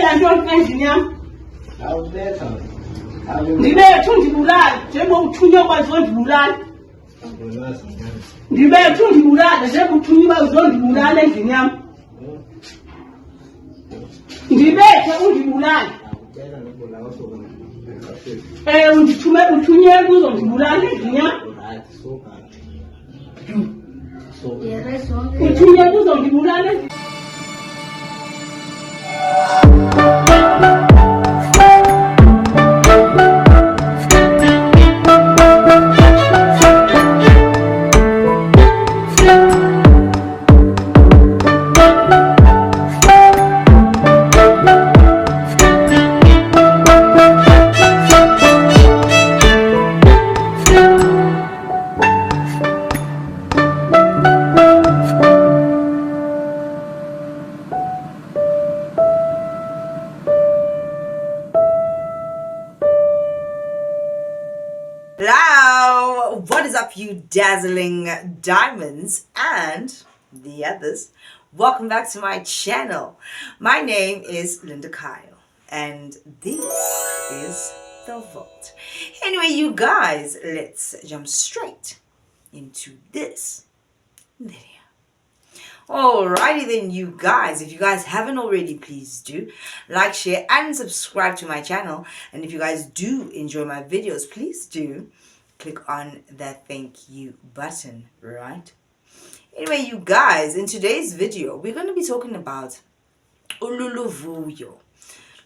Ndibulalela ntoni endlini yam? Awubetha. Ndibethu ndibulala njengoba uthunywa kwazi ondibulala. Ndibethu ndibulala njengoba uthunywa kwazi ondibulala endlini yam. Ndibethe undibulala. Uthunywe kuzo ndibulala endlini yam. Uthunywe kuzo ndibulala endlini. Hello, what is up, you dazzling diamonds and the others? Welcome back to my channel. My name is Linda Kyle and this is The Vault. Anyway, you guys, let's jump straight into this video. Alrighty then, you guys, if you guys haven't already, please do like, share and subscribe to my channel. And if you guys do enjoy my videos, please do click on that thank you button, right? Anyway, you guys, in today's video we're going to be talking about Luvuyo.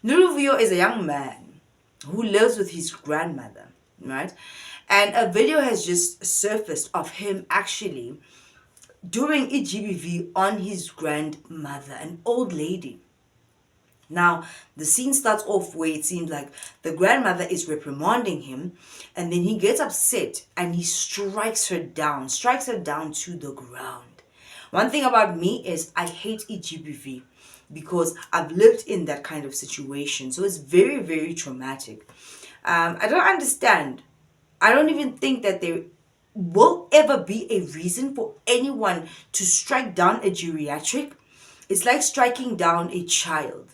Luvuyo is a young man who lives with his grandmother, right? And a video has just surfaced of him actually doing a GBV on his grandmother, an old lady. Now, the scene starts off where it seems like the grandmother is reprimanding him, and then he gets upset and he strikes her down to the ground. One thing about me is I hate EGBV because I've lived in that kind of situation. So it's very, very traumatic. I don't understand. I don't even think that there will ever be a reason for anyone to strike down a geriatric. It's like striking down a child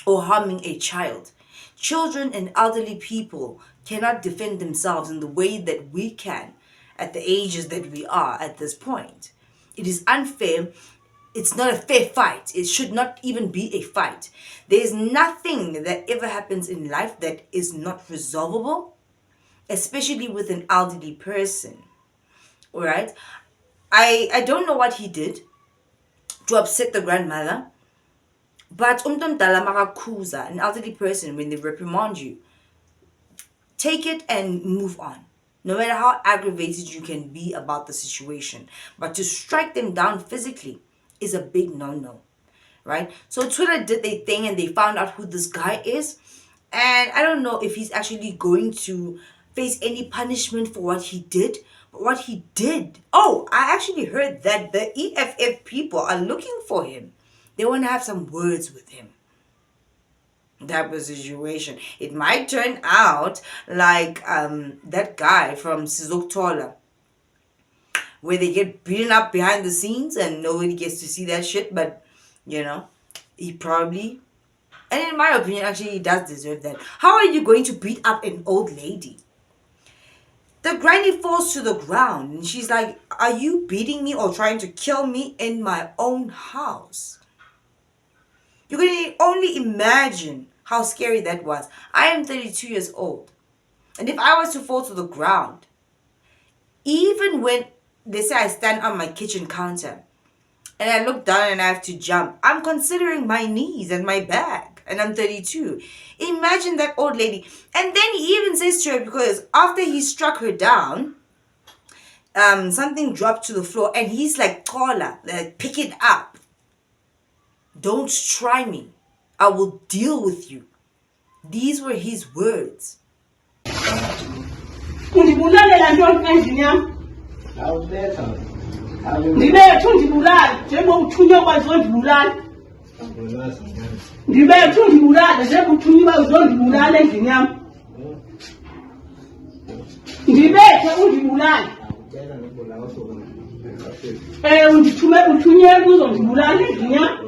or harming a child. Children and elderly people cannot defend themselves in the way that we can at the ages that we are at this point. It is unfair. It's not a fair fight. It should not even be a fight. There is nothing that ever happens in life that is not resolvable, especially with an elderly person. All right? I don't know what he did to upset the grandmother, but an elderly person, when they reprimand you, take it and move on. No matter how aggravated you can be about the situation. But to strike them down physically is a big no-no. Right? So Twitter did their thing and they found out who this guy is. And I don't know if he's actually going to face any punishment for what he did. But what he did... Oh, I actually heard that the EFF people are looking for him. They want to have some words with him. That was the situation. It might turn out like that guy from Sizoktola, where they get beaten up behind the scenes and nobody gets to see that shit. But, you know, he probably... And in my opinion, actually, he does deserve that. How are you going to beat up an old lady? The granny falls to the ground and she's like, are you beating me or trying to kill me in my own house? You can only imagine how scary that was. I am 32 years old. And if I was to fall to the ground, even when they say I stand on my kitchen counter and I look down and I have to jump, I'm considering my knees and my back. And I'm 32. Imagine that old lady. And then he even says to her, because after he struck her down, something dropped to the floor and he's like, Kola, like, pick it up. Don't try me. I will deal with you. These were his words. Ndibulalela ntoni endlini yam? Awubetha. Ndibethu ndibulala njengoba uthunywa kwazi ondibulala. Ndibethu ndibulala njengoba uthunywa kwazi ondibulala endlini yam. Ndibethe undibulala. Uthunywe kuzo ndibulala endlini yam.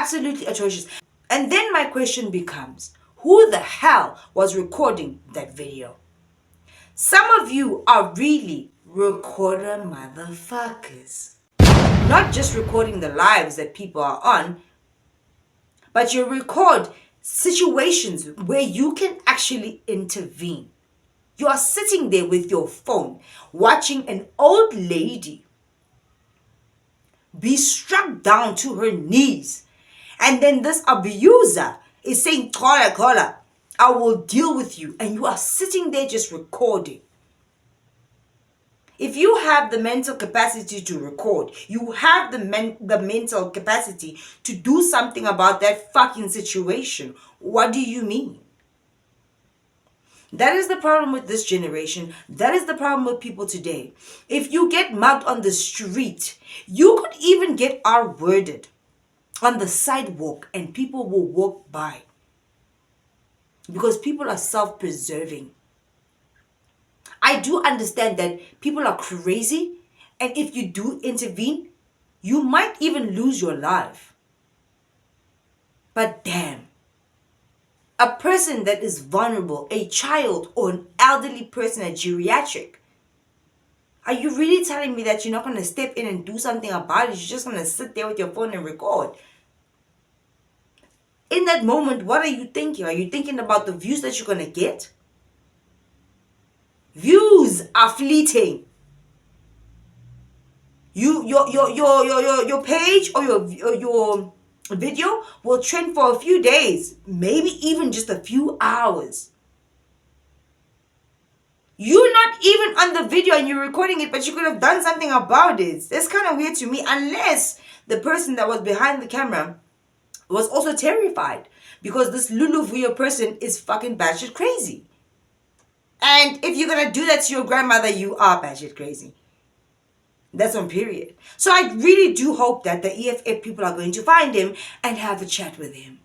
absolutely atrocious. And then my question becomes, who the hell was recording that video? Some of you are really recorder motherfuckers. Not just recording the lives that people are on, but you record situations where you can actually intervene. You are sitting there with your phone watching an old lady be struck down to her knees. And then this abuser is saying, Kola, I will deal with you. And you are sitting there just recording. If you have the mental capacity to record, you have the mental capacity to do something about that fucking situation. What do you mean? That is the problem with this generation. That is the problem with people today. If you get mugged on the street, you could even get R-worded on the sidewalk and people will walk by. Because people are self-preserving. I do understand that people are crazy, and if you do intervene, you might even lose your life. But damn, a person that is vulnerable, a child or an elderly person, a geriatric, are you really telling me that you're not going to step in and do something about it? You're just going to sit there with your phone and record? In that moment, what are you thinking? Are you thinking about the views that you're going to get? Views are fleeting. Your page or your video will trend for a few days, maybe even just a few hours. You're not even on the video and you're recording it, but you could have done something about it. That's kind of weird to me, unless the person that was behind the camera was also terrified because this Luvuyo person is fucking batshit crazy. And if you're gonna do that to your grandmother, you are batshit crazy. That's on period. So I really do hope that the EFF people are going to find him and have a chat with him.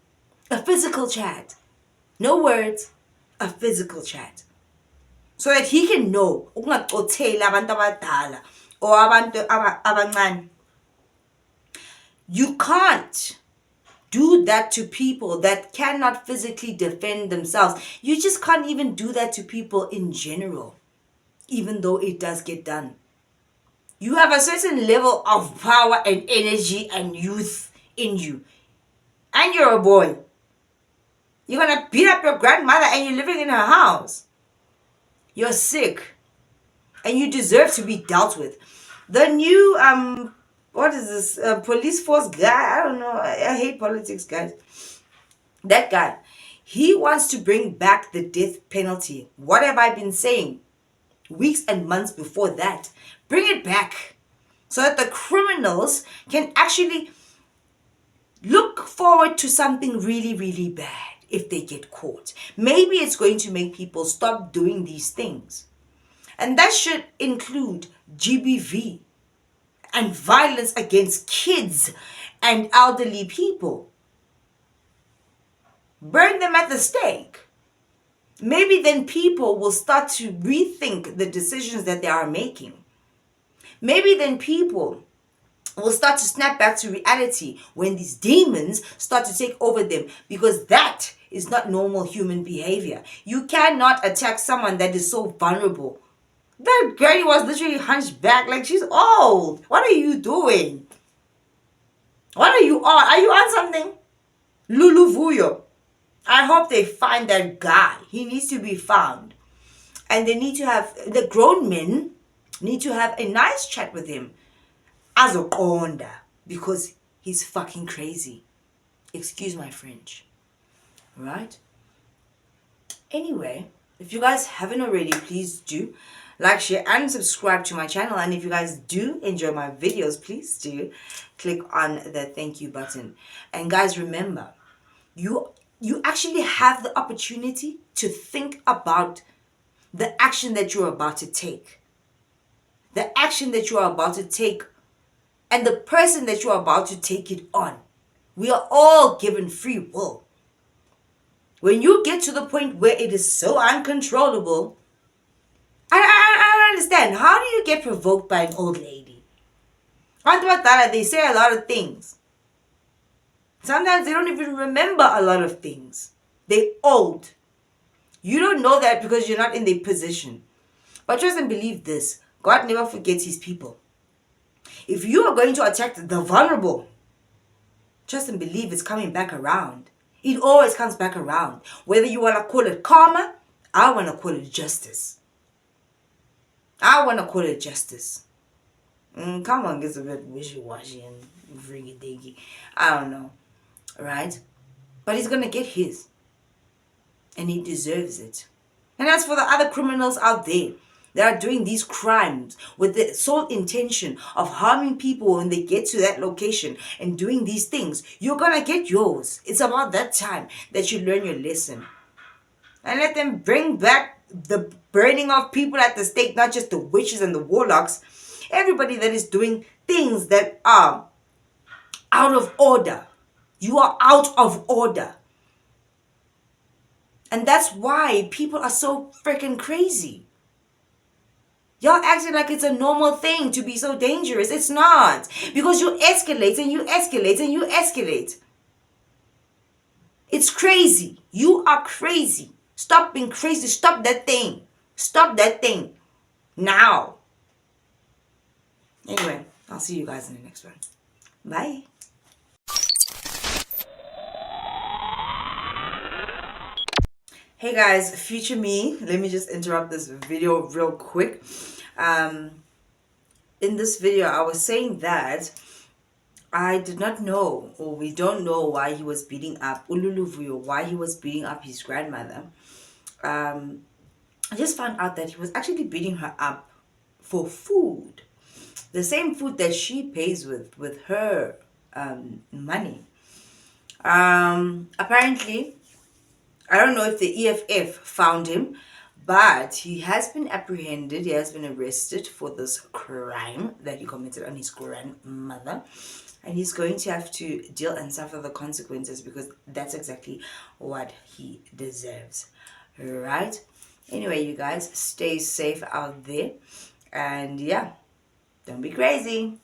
A physical chat. No words. A physical chat. So that he can know. You can't do that to people that cannot physically defend themselves. You just can't even do that to people in general. Even though it does get done. You have a certain level of power and energy and youth in you. And you're a boy. You're going to beat up your grandmother and you're living in her house. You're sick. And you deserve to be dealt with. The new, what is this? Police force guy. I don't know. I hate politics, guys. That guy. He wants to bring back the death penalty. What have I been saying? Weeks and months before that. Bring it back so that the criminals can actually look forward to something really, really bad if they get caught. Maybe it's going to make people stop doing these things. And that should include GBV and violence against kids and elderly people. Burn them at the stake. Maybe then people will start to rethink the decisions that they are making. Maybe then people will start to snap back to reality when these demons start to take over them, because that is not normal human behavior. You cannot attack someone that is so vulnerable. That granny was literally hunched back like she's old. What are you doing? What are you on? Are you on something? Luvuyo. I hope they find that guy. He needs to be found. And they need to have, the grown men need to have a nice chat with him. As a konda. Because he's fucking crazy. Excuse my French. Right? Anyway, if you guys haven't already, please do like, share, and subscribe to my channel. And if you guys do enjoy my videos, please do click on the thank you button. And guys, remember, you actually have the opportunity to think about the action that you're about to take. The action that you are about to take and the person that you are about to take it on. We are all given free will. When you get to the point where it is so uncontrollable, I don't understand. How do you get provoked by an old lady? They say a lot of things. Sometimes they don't even remember a lot of things. They're old. You don't know that because you're not in their position. But trust and believe this. God never forgets his people. If you are going to attack the vulnerable, trust and believe it's coming back around. It always comes back around. Whether you want to call it karma, I want to call it justice. I want to call it justice. Come on, gets a bit wishy-washy and freaky-deaky. I don't know. Right? But he's going to get his. And he deserves it. And as for the other criminals out there that are doing these crimes with the sole intention of harming people when they get to that location and doing these things, you're going to get yours. It's about that time that you learn your lesson. And let them bring back the burning of people at the stake, not just the witches and the warlocks. Everybody that is doing things that are out of order. You are out of order. And that's why people are so freaking crazy. Y'all acting like it's a normal thing to be so dangerous. It's not. Because you escalate and you escalate and you escalate. It's crazy. You are crazy. Stop being crazy. Stop that thing. Stop that thing. Now. Anyway, I'll see you guys in the next one. Bye. Hey guys, future me. Let me just interrupt this video real quick. In this video, I was saying that I did not know, or we don't know, why he was beating up Luvuyo, why he was beating up his grandmother. I just found out that he was actually beating her up for food. The same food that she pays with her money. Apparently, I don't know if the EFF found him, but he has been apprehended. He has been arrested for this crime that he committed on his grandmother. And he's going to have to deal and suffer the consequences because that's exactly what he deserves. Right? Anyway, you guys, stay safe out there. And yeah, don't be crazy.